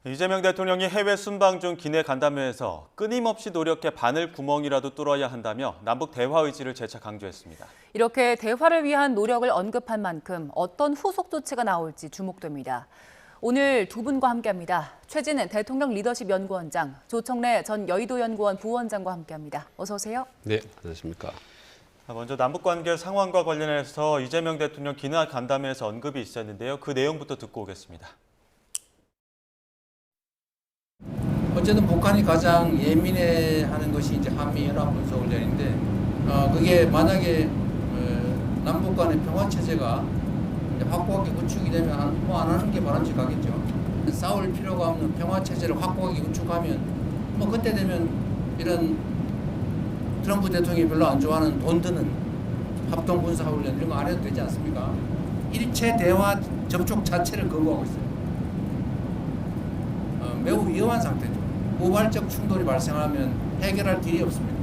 이재명 대통령이 해외 순방 중 기내 간담회에서 끊임없이 노력해 바늘 구멍이라도 뚫어야 한다며 남북 대화 의지를 재차 강조했습니다. 이렇게 대화를 위한 노력을 언급한 만큼 어떤 후속 조치가 나올지 주목됩니다. 오늘 두 분과 함께합니다. 최진은 대통령 리더십 연구원장, 조청래 전 여의도연구원 부원장과 함께합니다. 어서 오세요. 네, 안녕하십니까. 먼저 남북관계 상황과 관련해서 이재명 대통령 기내 간담회에서 언급이 있었는데요. 그 내용부터 듣고 오겠습니다. 어쨌든 북한이 가장 예민해하는 것이 이제 한미 연합 군사 훈련인데, 그게 만약에 남북 간의 평화 체제가 확고하게 구축이 되면 뭐 안 하는 게 바람직하겠죠. 싸울 필요가 없는 평화 체제를 확고하게 구축하면 뭐 그때 되면 이런 트럼프 대통령이 별로 안 좋아하는 돈 드는 합동 군사 훈련 이런 거 안 해도 되지 않습니까? 일체 대화 접촉 자체를 거부하고 있어요. 매우 위험한 상태죠. 우발적 충돌이 발생하면 해결할 길이 없습니다.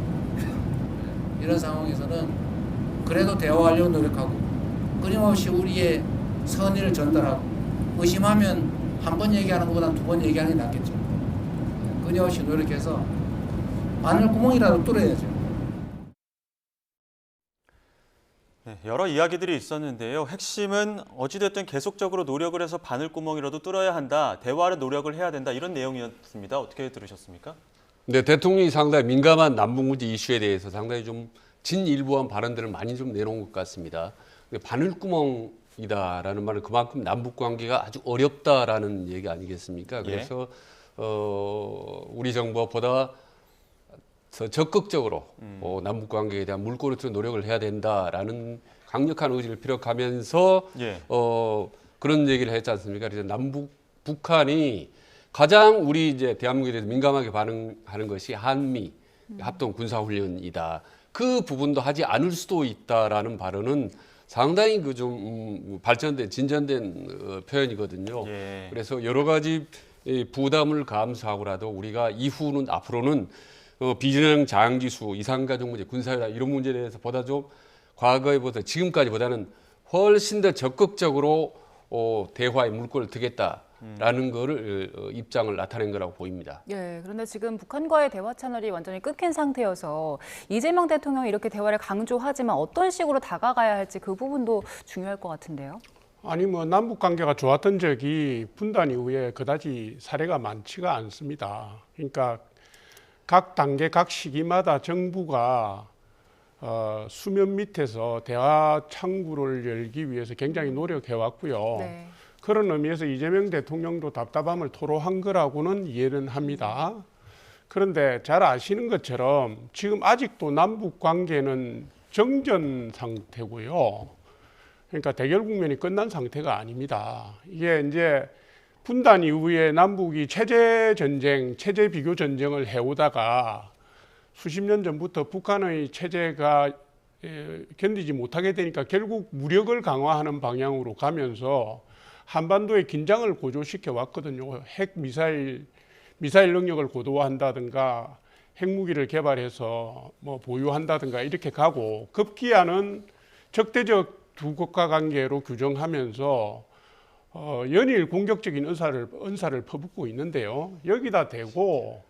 이런 상황에서는 그래도 대화하려고 노력하고 끊임없이 우리의 선의를 전달하고 의심하면 한 번 얘기하는 것보다 두 번 얘기하는 게 낫겠죠. 끊임없이 노력해서 바늘 구멍이라도 뚫어야죠. 네, 여러 이야기들이 있었는데요. 핵심은 어찌됐든 계속적으로 노력을 해서 바늘구멍이라도 뚫어야 한다, 대화를 노력을 해야 된다 이런 내용이었습니다. 어떻게 들으셨습니까? 네, 대통령이 상당히 민감한 남북문제 이슈에 대해서 상당히 좀 진일보한 발언들을 많이 좀 내놓은 것 같습니다. 바늘구멍이다라는 말은 그만큼 남북 관계가 아주 어렵다라는 얘기 아니겠습니까? 그래서 우리 정부가 보다 적극적으로 남북 관계에 대한 물꼬를 트는 노력을 해야 된다라는 강력한 의지를 피력하면서 그런 얘기를 했지 않습니까? 그래서 북한이 가장 우리 이제 대한민국에 대해서 민감하게 반응하는 것이 한미 합동 군사 훈련이다. 그 부분도 하지 않을 수도 있다라는 발언은 상당히 그 좀 발전된 진전된 표현이거든요. 그래서 여러 가지 부담을 감수하고라도 우리가 이후는 앞으로는 비전형 장기수, 이산가족 문제, 군사회담 이런 문제에 대해서 보다 좀 과거에보다 지금까지보다는 훨씬 더 적극적으로 대화의 물꼬를 트겠다라는 거를 입장을 나타낸 거라고 보입니다. 예, 그런데 지금 북한과의 대화 채널이 완전히 끊긴 상태여서 이재명 대통령이 이렇게 대화를 강조하지만 어떤 식으로 다가가야 할지 그 부분도 중요할 것 같은데요. 아니 뭐 남북 관계가 좋았던 적이 분단 이후에 그다지 사례가 많지가 않습니다. 그러니까 각 단계, 각 시기마다 정부가 수면 밑에서 대화 창구를 열기 위해서 굉장히 노력해왔고요. 네. 그런 의미에서 이재명 대통령도 답답함을 토로한 거라고는 이해는 합니다. 그런데 잘 아시는 것처럼 지금 아직도 남북 관계는 정전 상태고요. 그러니까 대결 국면이 끝난 상태가 아닙니다. 이게 이제 분단 이후에 남북이 체제 전쟁, 체제 비교 전쟁을 해오다가 수십 년 전부터 북한의 체제가 견디지 못하게 되니까 결국 무력을 강화하는 방향으로 가면서 한반도의 긴장을 고조시켜 왔거든요. 미사일 능력을 고도화한다든가 핵무기를 개발해서 뭐 보유한다든가 이렇게 가고 급기야는 적대적 두 국가 관계로 규정하면서 연일 공격적인 언사를 퍼붓고 있는데요. 여기다 대고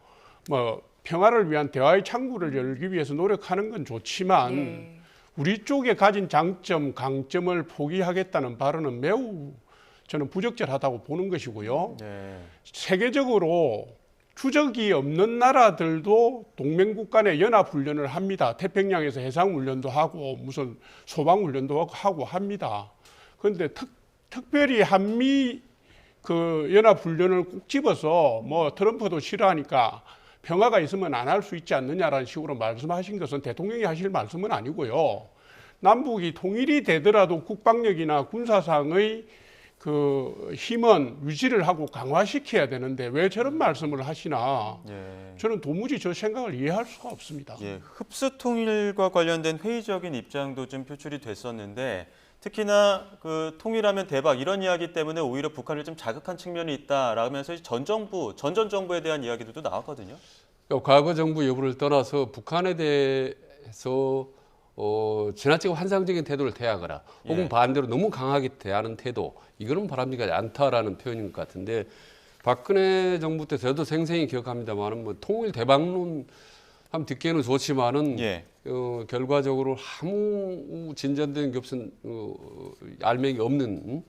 뭐 평화를 위한 대화의 창구를 열기 위해서 노력하는 건 좋지만 우리 쪽에 가진 장점, 강점을 포기하겠다는 발언은 매우 저는 부적절하다고 보는 것이고요. 세계적으로 추적이 없는 나라들도 동맹국 간의 연합훈련을 합니다. 태평양에서 해상훈련도 하고 무슨 소방훈련도 하고 합니다. 그런데 특별히 한미 그 연합훈련을 꼭 집어서 뭐 트럼프도 싫어하니까 평화가 있으면 안 할 수 있지 않느냐라는 식으로 말씀하신 것은 대통령이 하실 말씀은 아니고요. 남북이 통일이 되더라도 국방력이나 군사상의 그 힘은 유지를 하고 강화시켜야 되는데 왜 저런 말씀을 하시나 저는 도무지 저 생각을 이해할 수가 없습니다. 흡수 통일과 관련된 회의적인 입장도 좀 표출이 됐었는데 특히나 그 통일하면 대박 이런 이야기 때문에 오히려 북한을 좀 자극한 측면이 있다라면서 전 정부에 대한 이야기들도 나왔거든요. 과거 정부 여부를 떠나서 북한에 대해서 지나치게 환상적인 태도를 태하거나 혹은 반대로 너무 강하게 대하는 태도 이거는 바람직하지 않다라는 표현인 것 같은데 박근혜 정부 때 저도 생생히 기억합니다만은 뭐 통일 대박론 한번 듣기에는 좋지만은 예. 결과적으로 아무 진전된 게 없은 알맹이 없는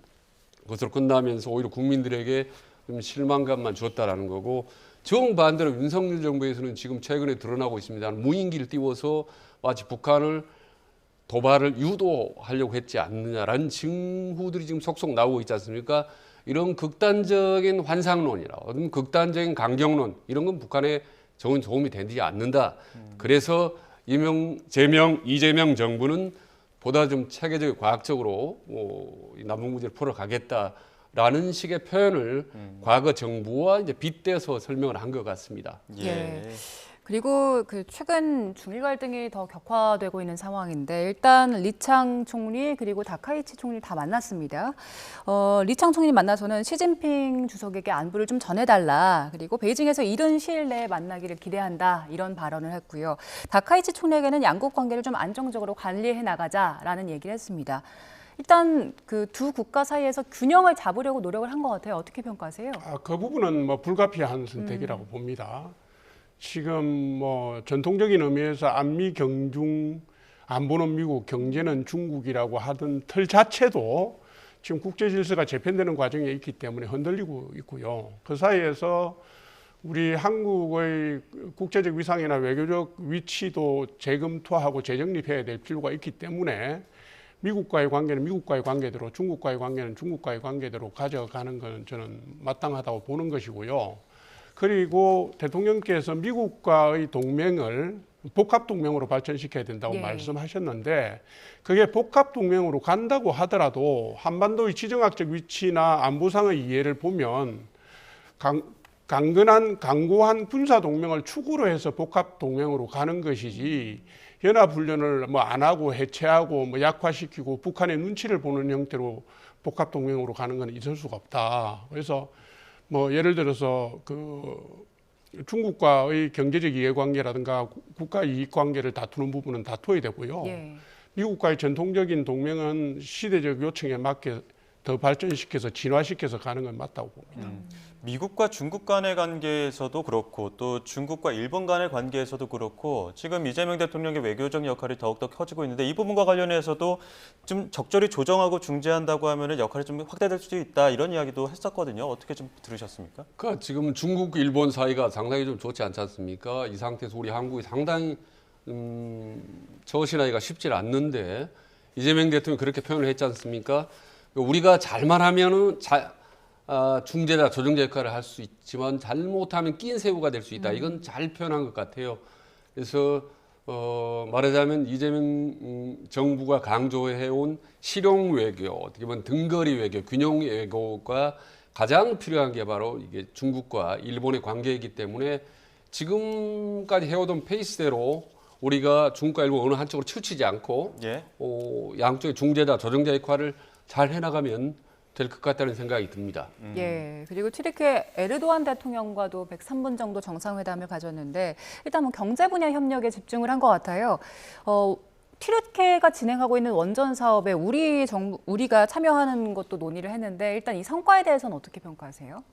것으로 끝나면서 오히려 국민들에게 좀 실망감만 줬다라는 거고 정반대로 윤석열 정부에서는 지금 최근에 드러나고 있습니다. 무인기를 띄워서 마치 북한을 도발을 유도하려고 했지 않느냐라는 징후들이 지금 속속 나오고 있지 않습니까? 이런 극단적인 환상론이라 어떤 극단적인 강경론 이런 건 북한에 좋은 도움이 되지 않는다. 그래서 이재명 정부는 보다 좀 체계적이고 과학적으로 이 남북 문제를 풀어가겠다라는 식의 표현을 과거 정부와 이제 빗대서 설명을 한 것 같습니다. 예. 그리고 그 최근 중일 갈등이 더 격화되고 있는 상황인데 일단 리창 총리 그리고 다카이치 총리 다 만났습니다. 리창 총리 만나서는 시진핑 주석에게 안부를 좀 전해달라 그리고 베이징에서 이른 시일 내에 만나기를 기대한다 이런 발언을 했고요. 다카이치 총리에게는 양국 관계를 좀 안정적으로 관리해 나가자라는 얘기를 했습니다. 일단 그 두 국가 사이에서 균형을 잡으려고 노력을 한 것 같아요. 어떻게 평가하세요? 그 부분은 뭐 불가피한 선택이라고 봅니다. 지금 뭐 전통적인 의미에서 안미 경중, 안보는 미국, 경제는 중국이라고 하던 틀 자체도 지금 국제 질서가 재편되는 과정에 있기 때문에 흔들리고 있고요. 그 사이에서 우리 한국의 국제적 위상이나 외교적 위치도 재검토하고 재정립해야 될 필요가 있기 때문에 미국과의 관계는 미국과의 관계대로, 중국과의 관계는 중국과의 관계대로 가져가는 건 저는 마땅하다고 보는 것이고요. 그리고 대통령께서 미국과의 동맹을 복합동맹으로 발전시켜야 된다고 말씀하셨는데 그게 복합동맹으로 간다고 하더라도 한반도의 지정학적 위치나 안보상의 이해를 보면 강고한 군사동맹을 축으로 해서 복합동맹으로 가는 것이지 연합훈련을 뭐 안 하고 해체하고 뭐 약화시키고 북한의 눈치를 보는 형태로 복합동맹으로 가는 건 있을 수가 없다. 그래서 뭐 예를 들어서 그 중국과의 경제적 이해관계라든가 국가 이익관계를 다투는 부분은 다투어야 되고요. 미국과의 전통적인 동맹은 시대적 요청에 맞게 더 발전시켜서 진화시켜서 가는 건 맞다고 봅니다. 미국과 중국 간의 관계에서도 그렇고 또 중국과 일본 간의 관계에서도 그렇고 지금 이재명 대통령의 외교적 역할이 더욱더 커지고 있는데 이 부분과 관련해서도 좀 적절히 조정하고 중재한다고 하면 역할이 좀 확대될 수도 있다 이런 이야기도 했었거든요. 어떻게 좀 들으셨습니까? 그러니까 지금 중국, 일본 사이가 상당히 좀 좋지 않지 않습니까? 이 상태에서 우리 한국이 상당히 처신하기가 쉽지 않는데 이재명 대통령이 그렇게 표현을 했지 않습니까? 우리가 잘만 하면은 중재자, 조정자 역할을 할 수 있지만 잘못하면 낀 새우가 될 수 있다. 이건 잘 표현한 것 같아요. 그래서 말하자면 이재명 정부가 강조해온 실용 외교, 어떻게 보면 등거리 외교, 균형 외교가 가장 필요한 게 바로 이게 중국과 일본의 관계이기 때문에 지금까지 해오던 페이스대로 우리가 중국과 일본 어느 한쪽으로 치우치지 않고 양쪽의 중재자, 조정자 역할을 잘 해나가면 될 것 같다는 생각이 듭니다. 그리고 튀르키예 에르도안 대통령과도 103분 정도 정상회담을 가졌는데 일단 뭐 경제 분야 협력에 집중을 한 것 같아요. 튀르키예가 진행하고 있는 원전 사업에 우리가 참여하는 것도 논의를 했는데 일단 이 성과에 대해서는 어떻게 평가하세요?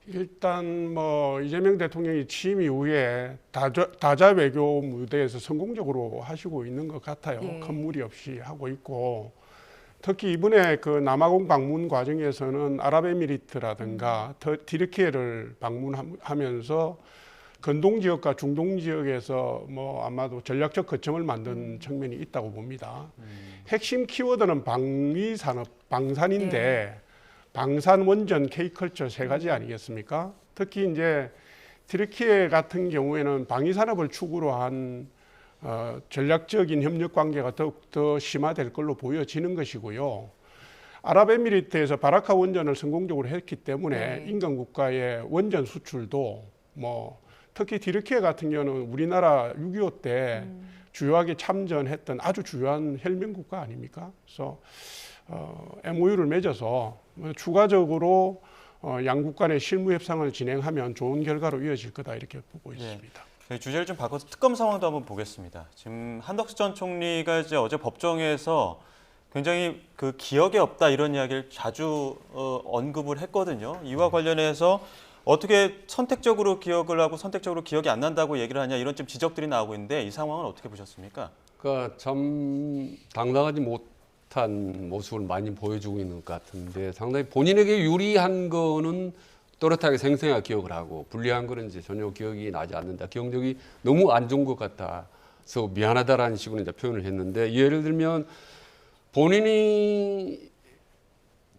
일단 뭐 이재명 대통령이 취임 이후에 다자 외교 무대에서 성공적으로 하시고 있는 것 같아요. 큰 무리 없이 하고 있고. 특히 이번에 그 남아공 방문 과정에서는 아랍에미리트라든가 튀르키예를 방문하면서 건동 지역과 중동 지역에서 뭐 아마도 전략적 거점을 만든 측면이 있다고 봅니다. 핵심 키워드는 방위 산업, 방산인데 방산, 원전, K컬처 세 가지 아니겠습니까? 특히 이제 튀르키예 같은 경우에는 방위 산업을 축으로 한 전략적인 협력 관계가 더욱더 심화될 걸로 보여지는 것이고요. 아랍에미리트에서 바라카 원전을 성공적으로 했기 때문에 인근 국가의 원전 수출도 뭐 특히 튀르키예 같은 경우는 우리나라 6.25 때 주요하게 참전했던 아주 주요한 혈맹 국가 아닙니까? 그래서 MOU를 맺어서 추가적으로 양국 간의 실무 협상을 진행하면 좋은 결과로 이어질 거다 이렇게 보고 있습니다. 주제를 좀 바꿔서 특검 상황도 한번 보겠습니다. 지금 한덕수 전 총리가 이제 어제 법정에서 굉장히 그 기억에 없다 이런 이야기를 자주 언급을 했거든요. 이와 관련해서 어떻게 선택적으로 기억을 하고 선택적으로 기억이 안 난다고 얘기를 하냐 이런 좀 지적들이 나오고 있는데 이 상황은 어떻게 보셨습니까? 그러니까 참 당당하지 못한 모습을 많이 보여주고 있는 것 같은데 상당히 본인에게 유리한 거는 또렷하게 생생하게 기억을 하고 불리한 거는 이제 전혀 기억이 나지 않는다. 기억력이 너무 안 좋은 것 같아서 미안하다라는 식으로 이제 표현을 했는데 예를 들면 본인이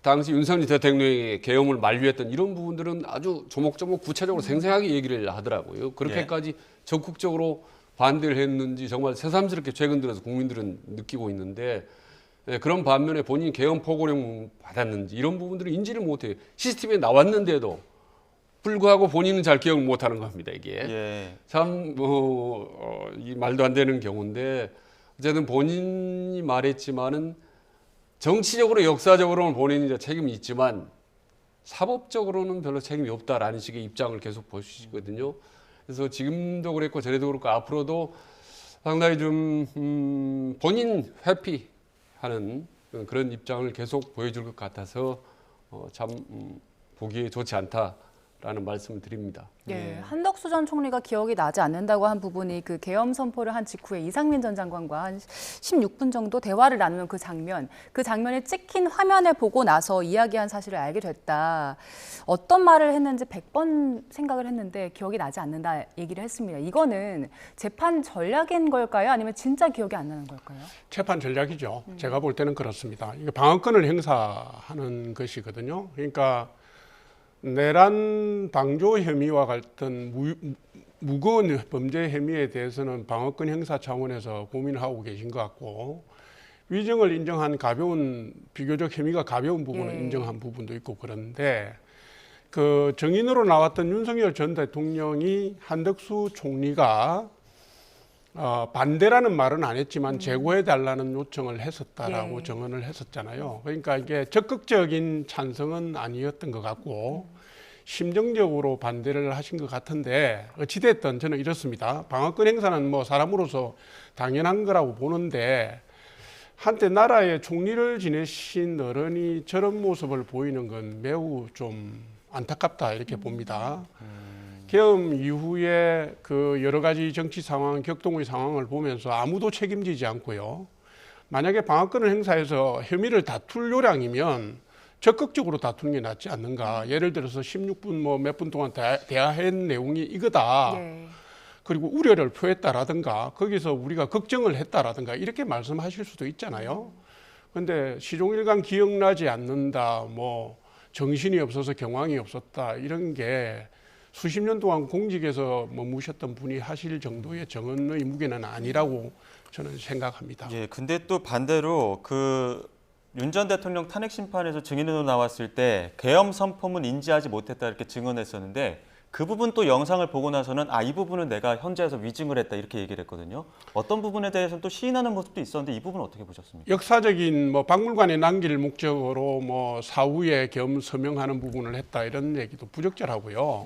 당시 윤석열 대통령의 계엄을 만류했던 이런 부분들은 아주 조목조목 구체적으로 생생하게 얘기를 하더라고요. 그렇게까지 적극적으로 반대를 했는지 정말 새삼스럽게 최근 들어서 국민들은 느끼고 있는데 그런 반면에 본인이 계엄 포고령 받았는지 이런 부분들을 인지를 못해요. CCTV에 나왔는데도 불구하고 본인은 잘 기억을 못하는 겁니다. 이게 참 이 말도 안 되는 경우인데 어쨌든 본인이 말했지만은 정치적으로 역사적으로는 본인이 이제 책임이 있지만 사법적으로는 별로 책임이 없다라는 식의 입장을 계속 보시거든요. 그래서 지금도 그랬고 전에도 그렇고 앞으로도 상당히 좀 본인 회피하는 그런 입장을 계속 보여줄 것 같아서 참 보기에 좋지 않다라는 말씀을 드립니다. 예, 한덕수 전 총리가 기억이 나지 않는다고 한 부분이 그 계엄 선포를 한 직후에 이상민 전 장관과 한 16분 정도 대화를 나누는 그 장면에 찍힌 화면을 보고 나서 이야기한 사실을 알게 됐다. 어떤 말을 했는지 100번 생각을 했는데 기억이 나지 않는다 얘기를 했습니다. 이거는 재판 전략인 걸까요? 아니면 진짜 기억이 안 나는 걸까요? 재판 전략이죠. 제가 볼 때는 그렇습니다. 이게 방어권을 행사하는 것이거든요. 그러니까 내란 방조 혐의와 같은 무거운 범죄 혐의에 대해서는 방어권 행사 차원에서 고민하고 계신 것 같고 위증을 인정한 비교적 혐의가 가벼운 부분을 인정한 부분도 있고 그런데 그 정인으로 나왔던 윤석열 전 대통령이 한덕수 총리가 반대라는 말은 안 했지만 재고해달라는 요청을 했었다라고 정언을 했었잖아요. 그러니까 이게 적극적인 찬성은 아니었던 것 같고 심정적으로 반대를 하신 것 같은데 어찌됐든 저는 이렇습니다. 방어권 행사는 뭐 사람으로서 당연한 거라고 보는데 한때 나라의 총리를 지내신 어른이 저런 모습을 보이는 건 매우 좀 안타깝다 이렇게 봅니다. 계엄 이후에 그 여러 가지 정치 상황, 격동의 상황을 보면서 아무도 책임지지 않고요. 만약에 방어권을 행사해서 혐의를 다툴 요량이면 적극적으로 다투는 게 낫지 않는가. 예를 들어서 16분 뭐 몇 분 동안 대화한 내용이 이거다. 그리고 우려를 표했다라든가 거기서 우리가 걱정을 했다라든가 이렇게 말씀하실 수도 있잖아요. 그런데 시종일관 기억나지 않는다. 뭐 정신이 없어서 경황이 없었다. 이런 게 수십 년 동안 공직에서 머무셨던 분이 하실 정도의 정언의 무게는 아니라고 저는 생각합니다. 예, 근데 또 반대로 그 윤 전 대통령 탄핵 심판에서 증인으로 나왔을 때 계엄 선포문 인지하지 못했다 이렇게 증언했었는데 그 부분 또 영상을 보고 나서는 이 부분은 내가 현재에서 위증을 했다 이렇게 얘기를 했거든요. 어떤 부분에 대해서는 또 시인하는 모습도 있었는데 이 부분은 어떻게 보셨습니까? 역사적인 뭐 박물관에 남길 목적으로 뭐 사후에 계엄 서명하는 부분을 했다 이런 얘기도 부적절하고요.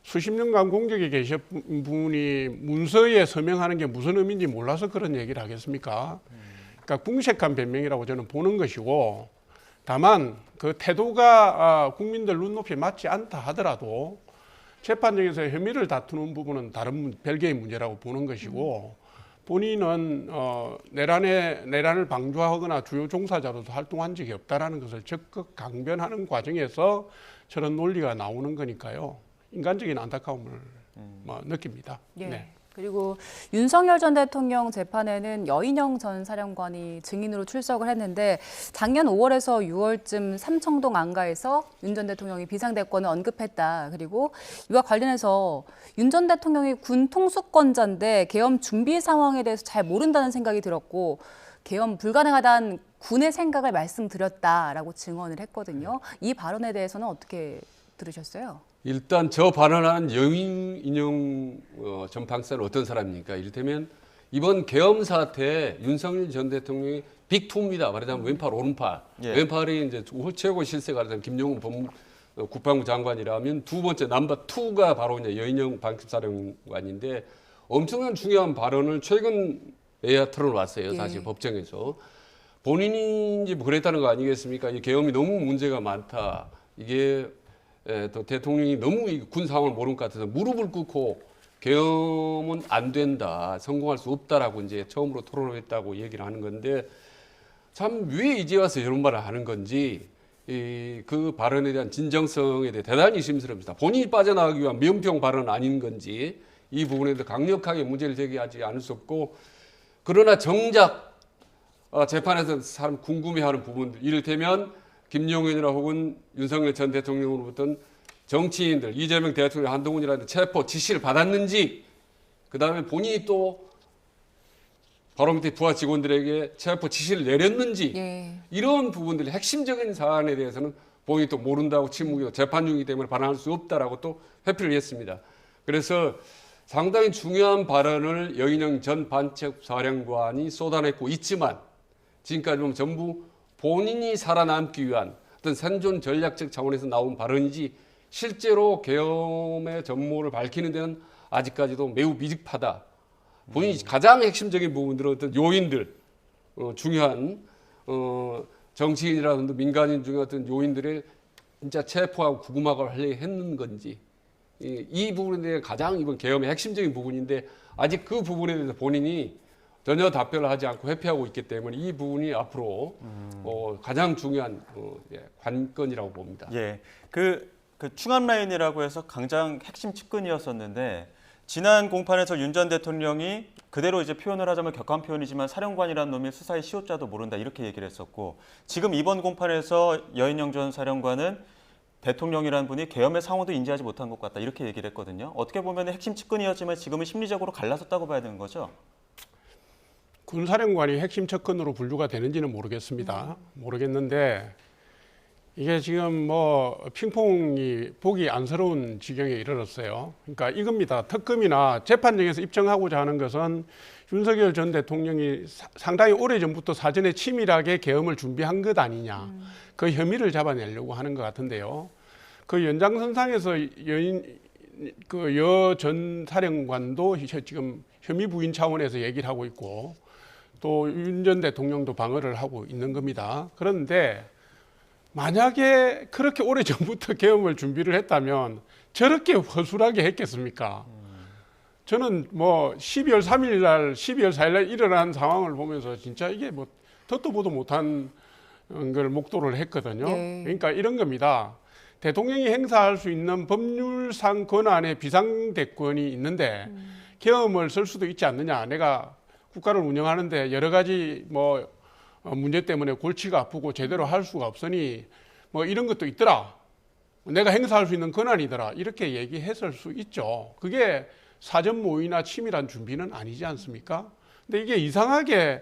수십 년간 공직에 계신 분이 문서에 서명하는 게 무슨 의미인지 몰라서 그런 얘기를 하겠습니까? 그러니까 궁색한 변명이라고 저는 보는 것이고 다만 그 태도가 국민들 눈높이에 맞지 않다 하더라도 재판정에서 혐의를 다투는 부분은 다른 별개의 문제라고 보는 것이고 본인은 내란을 방조하거나 주요 종사자로서 활동한 적이 없다라는 것을 적극 강변하는 과정에서 저런 논리가 나오는 거니까요. 인간적인 안타까움을 느낍니다. 그리고 윤석열 전 대통령 재판에는 여인영 전 사령관이 증인으로 출석을 했는데 작년 5월에서 6월쯤 삼청동 안가에서 윤 전 대통령이 비상대권을 언급했다. 그리고 이와 관련해서 윤 전 대통령이 군 통수권자인데 계엄 준비 상황에 대해서 잘 모른다는 생각이 들었고 계엄 불가능하다는 군의 생각을 말씀드렸다라고 증언을 했거든요. 이 발언에 대해서는 어떻게 들으셨어요? 일단 저 발언한 여인영 전 판사는 어떤 사람입니까? 이를테면 이번 계엄 사태에 윤석열 전 대통령이 빅2입니다. 말하자면 왼팔 오른팔. 왼팔이 이제 최고 실세가 말하자면 김용훈 국방부 장관이라면 두 번째 넘버 2가 바로 이제 여인영 방첩사령관인데 엄청난 중요한 발언을 최근에야 털어놨어요. 사실 법정에서. 본인이 이제 뭐 그랬다는 거 아니겠습니까? 이 계엄이 너무 문제가 많다. 이게 또 대통령이 너무 군 상황을 모르는 것 같아서 무릎을 꿇고 계엄은 안 된다, 성공할 수 없다라고 이제 처음으로 토론을 했다고 얘기를 하는 건데 참 왜 이제 와서 이런 말을 하는 건지 그 발언에 대한 진정성에 대해 대단히 의심스럽습니다. 본인이 빠져나가기 위한 명평 발언 아닌 건지 이 부분에 대해 강력하게 문제를 제기하지 않을 수 없고 그러나 정작 재판에서 사람 궁금해하는 부분들 이를테면 김용현이나 혹은 윤석열 전 대통령으로부터 정치인들 이재명 대통령 한동훈이라는 체포 지시를 받았는지 그다음에 본인이 또 바로 밑에 부하 직원들에게 체포 지시를 내렸는지 예. 이런 부분들이 핵심적인 사안에 대해서는 본인이 또 모른다고 침묵이고 재판 중이기 때문에 반항할 수 없다라고 또 회피를 했습니다. 그래서 상당히 중요한 발언을 여인영 전 반책사령관이 쏟아냈고 있지만 지금까지 보면 전부 본인이 살아남기 위한 어떤 생존 전략적 차원에서 나온 발언이지 실제로 계엄의 전모를 밝히는 데는 아직까지도 매우 미흡하다. 본인이 가장 핵심적인 부분들은 어떤 요인들, 중요한 정치인이라든지 민간인 중에 어떤 요인들을 진짜 체포하고 구금하고 하려고 했는 건지 이 부분에 대해 가장 이번 계엄의 핵심적인 부분인데 아직 그 부분에 대해서 본인이 전혀 답변을 하지 않고 회피하고 있기 때문에 이 부분이 앞으로 가장 중요한 관건이라고 봅니다. 예, 그 충암 라인이라고 해서 가장 핵심 측근이었었는데 지난 공판에서 윤 전 대통령이 그대로 이제 표현을 하자면 격한 표현이지만 사령관이라는 놈이 수사의 시효자도 모른다 이렇게 얘기를 했었고 지금 이번 공판에서 여인영 전 사령관은 대통령이라는 분이 계엄의 상황도 인지하지 못한 것 같다 이렇게 얘기를 했거든요. 어떻게 보면 핵심 측근이었지만 지금은 심리적으로 갈라섰다고 봐야 되는 거죠? 군사령관이 핵심 측근으로 분류가 되는지는 모르겠습니다. 모르겠는데 이게 지금 뭐 핑퐁이 보기 안쓰러운 지경에 이르렀어요. 그러니까 이겁니다. 특검이나 재판정에서 입증하고자 하는 것은 윤석열 전 대통령이 상당히 오래전부터 사전에 치밀하게 계엄을 준비한 것 아니냐. 그 혐의를 잡아내려고 하는 것 같은데요. 그 연장선상에서 여 전 사령관도 지금 혐의 부인 차원에서 얘기를 하고 있고 또 윤 전 대통령도 방어를 하고 있는 겁니다. 그런데 만약에 그렇게 오래전부터 계엄을 준비를 했다면 저렇게 허술하게 했겠습니까? 저는 뭐 12월 3일 날, 12월 4일 날 일어난 상황을 보면서 진짜 이게 뭐 덧도 보도 못한 걸 목도를 했거든요. 네. 그러니까 이런 겁니다. 대통령이 행사할 수 있는 법률상 권한의 비상대권이 있는데 계엄을 쓸 수도 있지 않느냐. 내가 국가를 운영하는데 여러 가지 뭐 문제 때문에 골치가 아프고 제대로 할 수가 없으니 뭐 이런 것도 있더라. 내가 행사할 수 있는 권한이더라. 이렇게 얘기했을 수 있죠. 그게 사전 모의나 치밀한 준비는 아니지 않습니까? 근데 이게 이상하게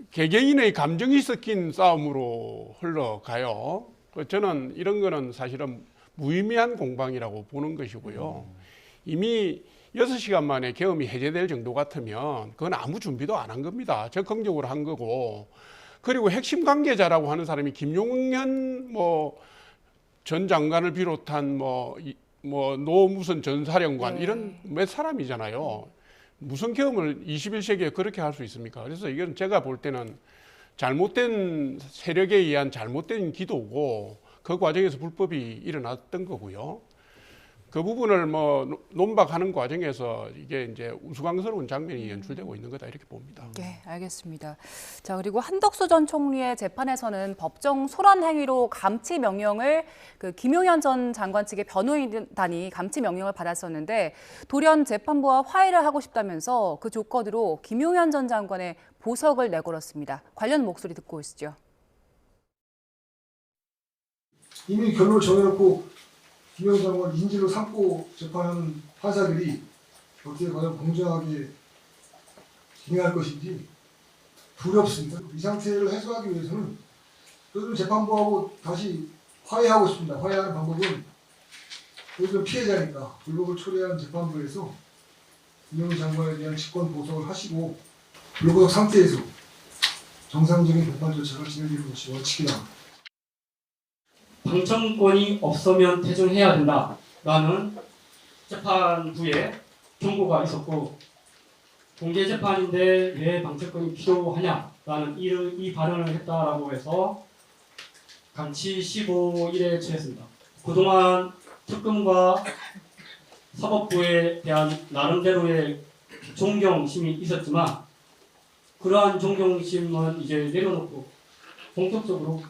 개개인의 감정이 섞인 싸움으로 흘러가요. 저는 이런 거는 사실은 무의미한 공방이라고 보는 것이고요. 이미 6시간 만에 계엄이 해제될 정도 같으면 그건 아무 준비도 안 한 겁니다. 적극적으로 한 거고. 그리고 핵심 관계자라고 하는 사람이 김용현 전 장관을 비롯한 노 무슨 전 사령관 이런 몇 사람이잖아요. 무슨 계엄을 21세기에 그렇게 할 수 있습니까? 그래서 이건 제가 볼 때는 잘못된 세력에 의한 잘못된 기도고 그 과정에서 불법이 일어났던 거고요. 그 부분을 논박하는 과정에서 이게 이제 우스꽝스러운 장면이 연출되고 있는 거다 이렇게 봅니다. 네, 알겠습니다. 자, 그리고 한덕수 전 총리의 재판에서는 법정 소란 행위로 감치 명령을 김용현 전 장관 측의 변호인단이 감치 명령을 받았었는데 돌연 재판부와 화해를 하고 싶다면서 그 조건으로 김용현 전 장관의 보석을 내걸었습니다. 관련 목소리 듣고 오시죠. 이미 결론을 정해놓고 김용현 장관 인질로 삼고 재판하는 판사들이 어떻게 과연 공정하게 진행할 것인지 두렵습니다. 이 상태를 해소하기 위해서는 요즘 재판부하고 다시 화해하고 싶습니다. 화해하는 방법은 요즘 피해자니까 불법을 초래한 재판부에서 김용현 장관에 대한 직권 보석을 하시고 불구속 상태에서 정상적인 재판 절차가 진행되는 것이 원칙이다. 방청권이 없으면 퇴정해야 된다라는 재판부의 경고가 있었고 공개 재판인데 왜 방청권이 필요하냐라는 나는 이 발언을 했다라고 해서 감치 15일에 처했습니다. 그동안 특검과 사법부에 대한 나름대로의 존경심이 있었지만 그러한 존경심은 이제 내려놓고 본격적으로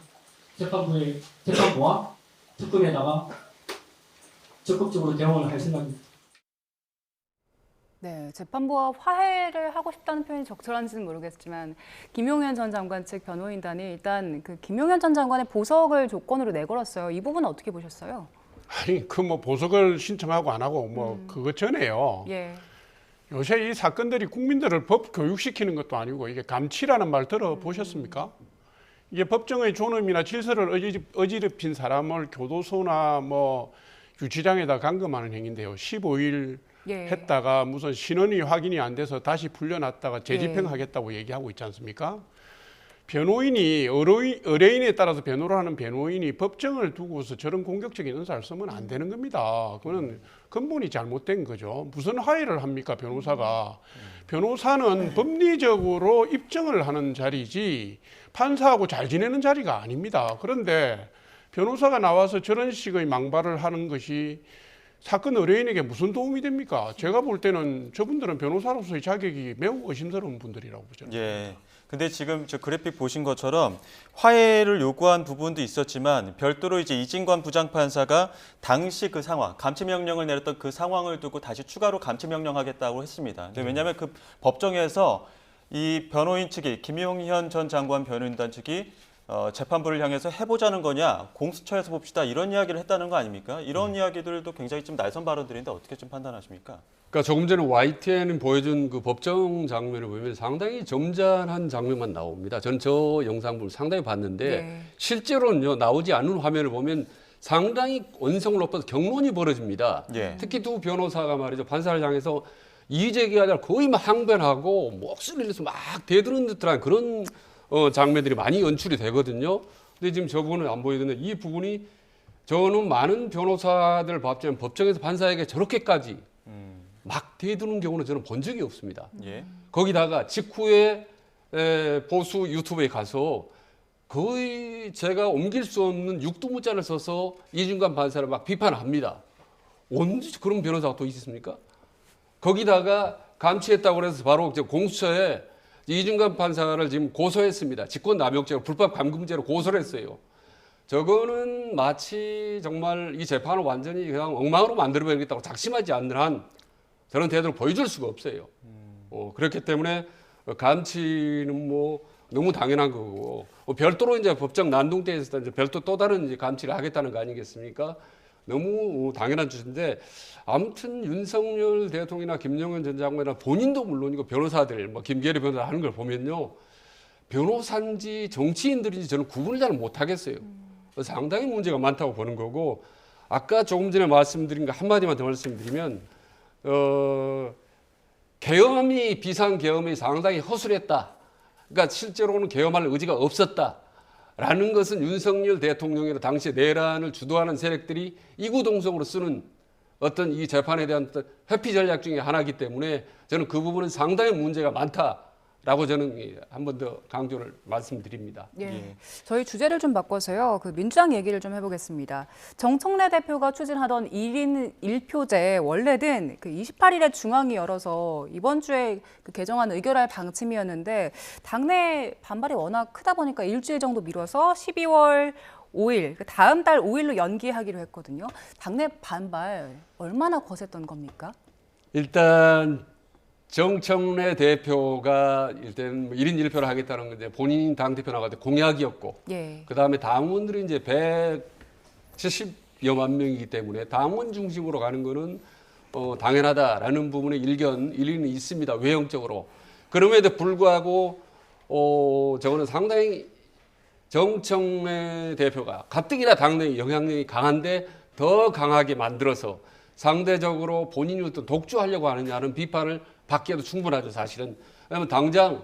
재판부와 특검에다가 적극적으로 대응을 할 생각입니다. 네, 재판부와 화해를 하고 싶다는 표현이 적절한지는 모르겠지만 김용현 전 장관 측 변호인단이 일단 그 김용현 전 장관의 보석을 조건으로 내걸었어요. 이 부분은 어떻게 보셨어요? 아니 그 뭐 보석을 신청하고 안 하고 뭐 그거 전에요. 예. 요새 이 사건들이 국민들을 법 교육시키는 것도 아니고 이게 감치라는 말 들어보셨습니까? 이게 법정의 존엄이나 질서를 어지럽힌 사람을 교도소나 뭐 유치장에다 감금하는 행위인데요. 15일 예. 했다가 무슨 신원이 확인이 안 돼서 다시 풀려났다가 재집행하겠다고 얘기하고 있지 않습니까? 변호인이 의뢰인에 따라서 변호를 하는 변호인이 법정을 두고서 저런 공격적인 은사를 쓰면 안 되는 겁니다. 그거는 근본이 잘못된 거죠. 무슨 화해를 합니까, 변호사가? 변호사는 법리적으로 입증을 하는 자리지 판사하고 잘 지내는 자리가 아닙니다. 그런데 변호사가 나와서 저런 식의 망발을 하는 것이 사건 의뢰인에게 무슨 도움이 됩니까? 제가 볼 때는 저분들은 변호사로서의 자격이 매우 의심스러운 분들이라고 보죠. 예. 근데 지금 저 그래픽 보신 것처럼 화해를 요구한 부분도 있었지만 별도로 이제 이진관 부장판사가 당시 그 상황, 감치명령을 내렸던 그 상황을 두고 다시 추가로 감치명령하겠다고 했습니다. 근데 왜냐하면 그 법정에서 이 변호인 측이 김용현 전 장관 변호인단 측이 재판부를 향해서 해보자는 거냐, 공수처에서 봅시다 이런 이야기를 했다는 거 아닙니까? 이런 이야기들도 굉장히 좀 날선 발언들인데 어떻게 좀 판단하십니까? 그러니까 조금 전에 YTN 보여준 그 법정 장면을 보면 상당히 점잖은 장면만 나옵니다. 저는 저 영상을 상당히 봤는데 네. 실제로는요 나오지 않는 화면을 보면 상당히 언성을 높여서 경론이 벌어집니다. 예. 특히 두 변호사가 말이죠 판사를 향해서 이의제기하자 거의 막 항변하고 목소리를 내서 막 대드는 듯한 그런 장면들이 많이 연출이 되거든요. 근데 지금 저 부분은 안 보이는데 이 부분이 저는 많은 변호사들 봤지만 법정에서 판사에게 저렇게까지 막 대드는 경우는 저는 본 적이 없습니다. 예. 거기다가 직후에 보수 유튜브에 가서 거의 제가 옮길 수 없는 육두문자를 써서 이준관 판사를 막 비판합니다. 언제 그런 변호사가 또 있습니까? 거기다가 감치했다고 해서 바로 공수처에 이준관 판사를 지금 고소했습니다. 직권남용죄로 불법 감금죄로 고소를 했어요. 저거는 마치 정말 이 재판을 완전히 그냥 엉망으로 만들어버리겠다고 작심하지 않는 한 저런 태도를 보여줄 수가 없어요. 그렇기 때문에 감치는 뭐 너무 당연한 거고 별도로 이제 법정 난동대에서 이제 별도 또 다른 이제 감치를 하겠다는 거 아니겠습니까? 너무 당연한 주제인데 아무튼 윤석열 대통령이나 김용현 전 장관이나 본인도 물론이고 변호사들 뭐 김계리 변호사 하는 걸 보면요 변호사인지 정치인들인지 저는 구분을 잘 못하겠어요. 상당히 문제가 많다고 보는 거고 아까 조금 전에 말씀드린 거 한마디만 더 말씀드리면 계엄이 비상계엄이 상당히 허술했다. 그러니까 실제로는 계엄할 의지가 없었다. 라는 것은 윤석열 대통령이나 당시 내란을 주도하는 세력들이 이구동성으로 쓰는 어떤 이 재판에 대한 회피 전략 중에 하나이기 때문에 저는 그 부분은 상당히 문제가 많다라고 저는 한 번 더 강조를 말씀드립니다. 예. 예. 저희 주제를 좀 바꿔서요. 그 민주당 얘기를 좀 해보겠습니다. 정청래 대표가 추진하던 1인 1표제 원래는 그 28일에 중앙이 열어서 이번 주에 그 개정안 의결할 방침이었는데 당내 반발이 워낙 크다 보니까 일주일 정도 미뤄서 12월 5일, 그 다음 달 5일로 연기하기로 했거든요. 당내 반발 얼마나 거셌던 겁니까? 일단 정청래 대표가 일단 1인 1표를 하겠다는 건데 본인 당대표 나갈 때 공약이었고 예. 그다음에 당원들이 이제 170여만 명이기 때문에 당원 중심으로 가는 거는 당연하다라는 부분의 일리는 있습니다. 외형적으로. 그럼에도 불구하고 저거는 상당히 정청래 대표가 가뜩이나 당내 영향력이 강한데 더 강하게 만들어서 상대적으로 본인이 어떤 독주하려고 하느냐는 비판을 받기에도 충분하죠, 사실은. 왜냐하면 당장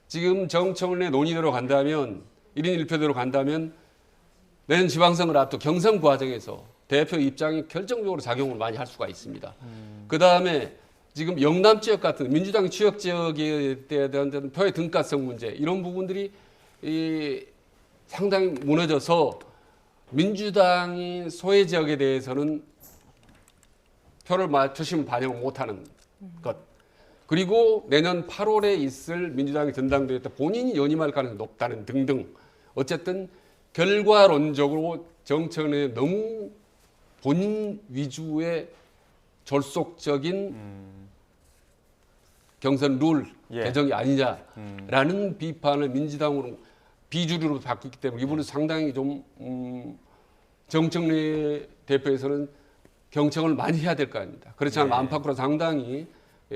지금 정청래 논의대로 간다면 1인 1표대로 간다면 내년 지방선거를 앞두고 경선 과정에서 대표 입장이 결정적으로 작용을 많이 할 수가 있습니다. 그다음에 지금 영남 지역 같은 민주당 지역 지역에 대한 표의 등가성 문제 이런 부분들이 상당히 무너져서 민주당이 소외 지역에 대해서는 표를 맞추시면 반영을 못하는 것. 그리고 내년 8월에 있을 민주당의 전당대회 때 본인이 연임할 가능성이 높다는 등등. 어쨌든 결과론적으로 정청래 너무 본인 위주의 졸속적인 경선 룰 개정이 아니냐라는 비판을 민주당으로 비주류로 바뀌기 때문에 이분은 상당히 좀 정청래 대표에서는 경청을 많이 해야 될 거 아닙니다. 그렇지 않으면 안팎으로 상당히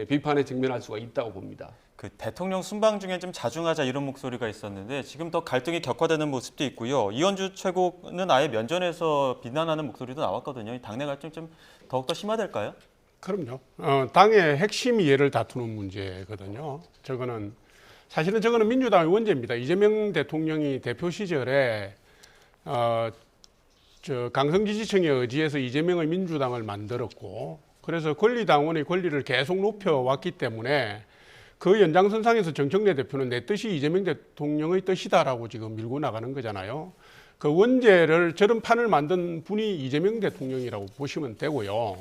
비판에 직면할 수가 있다고 봅니다. 그 대통령 순방 중에 좀 자중하자 이런 목소리가 있었는데 지금 더 갈등이 격화되는 모습도 있고요. 이현주 최고는 아예 면전에서 비난하는 목소리도 나왔거든요. 당내 갈등 좀 더욱더 심화될까요? 그럼요. 당의 핵심이 얘를 다투는 문제거든요. 사실은 저거는 민주당의 원죄입니다. 이재명 대통령이 대표 시절에 강성 지지층에 의지해서 이재명의 민주당을 만들었고, 그래서 권리당원의 권리를 계속 높여왔기 때문에 그 연장선상에서 정청래 대표는 내 뜻이 이재명 대통령의 뜻이다라고 지금 밀고 나가는 거잖아요. 그 원죄를 저런 판을 만든 분이 이재명 대통령이라고 보시면 되고요.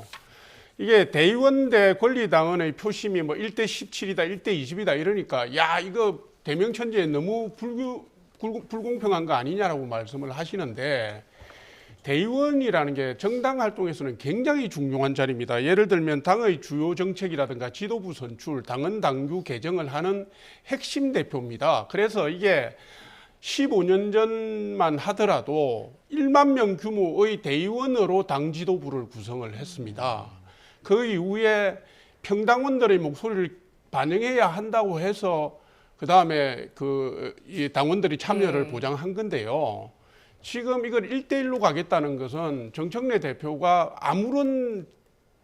이게 대의원 대 권리당원의 표심이 뭐 1대 17이다, 1대 20이다 이러니까 야 이거 대명천지에 너무 불공평한 거 아니냐라고 말씀을 하시는데, 대의원이라는 게 정당 활동에서는 굉장히 중요한 자리입니다. 예를 들면 당의 주요 정책이라든가 지도부 선출, 당헌 당규 개정을 하는 핵심 대표입니다. 그래서 이게 15년 전만 하더라도 1만 명 규모의 대의원으로 당 지도부를 구성을 했습니다. 그 이후에 평당원들의 목소리를 반영해야 한다고 해서 그 다음에 이 당원들이 참여를 보장한 건데요. 지금 이걸 1대1로 가겠다는 것은 정청래 대표가 아무런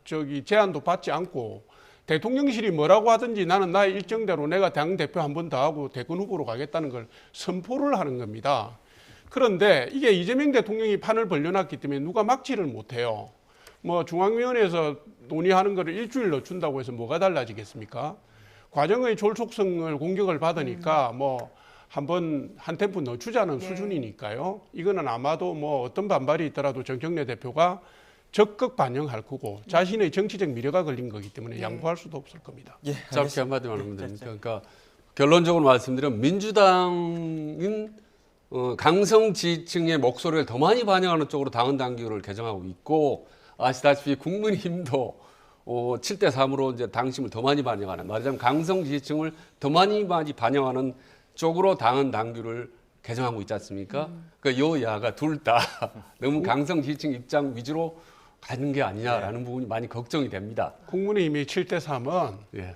제안도 받지 않고 대통령실이 뭐라고 하든지 나는 나의 일정대로 내가 당대표 한 번 더 하고 대권 후보로 가겠다는 걸 선포를 하는 겁니다. 그런데 이게 이재명 대통령이 판을 벌려놨기 때문에 누가 막지를 못해요. 뭐 중앙위원회에서 논의하는 거를 일주일 늦춘다고 해서 뭐가 달라지겠습니까? 과정의 졸속성을 공격을 받으니까 뭐 한번 한 템포 늦추자는 수준이니까요. 이거는 아마도 뭐 어떤 반발이 있더라도 정청래 대표가 적극 반영할 거고 자신의 정치적 미래가 걸린 거기 때문에 양보할 수도 없을 겁니다. 짧게 한마디만 하면 됩니다. 그러니까 결론적으로 말씀드리면 민주당은 강성 지지층의 목소리를 더 많이 반영하는 쪽으로 당헌 당규를 개정하고 있고, 아시다시피 국민의힘도 7대 3으로 이제 당심을 더 많이 반영하는, 말하자면 강성 지지층을 더 많이 반영하는 쪽으로 당헌 당규를 개정하고 있지 않습니까? 그러니까 여야가 둘 다 너무 강성 지지층 입장 위주로 가는 게 아니냐라는 부분이 많이 걱정이 됩니다. 국민의힘이 7대 3은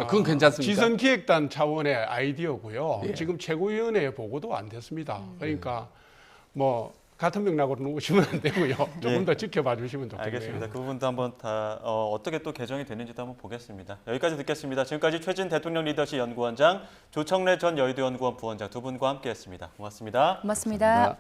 그건 괜찮습니다. 지선기획단 차원의 아이디어고요. 지금 최고위원회 보고도 안 됐습니다. 그러니까 뭐 같은 맥락으로 놓으시면 안 되고요. 조금 더 지켜봐 주시면 좋겠네요. 알겠습니다. 그 부분도 한번 다 어떻게 또 개정이 되는지도 한번 보겠습니다. 여기까지 듣겠습니다. 지금까지 최진 대통령 리더십 연구원장, 조청래 전 여의도 연구원 부원장 두 분과 함께했습니다. 고맙습니다. 고맙습니다.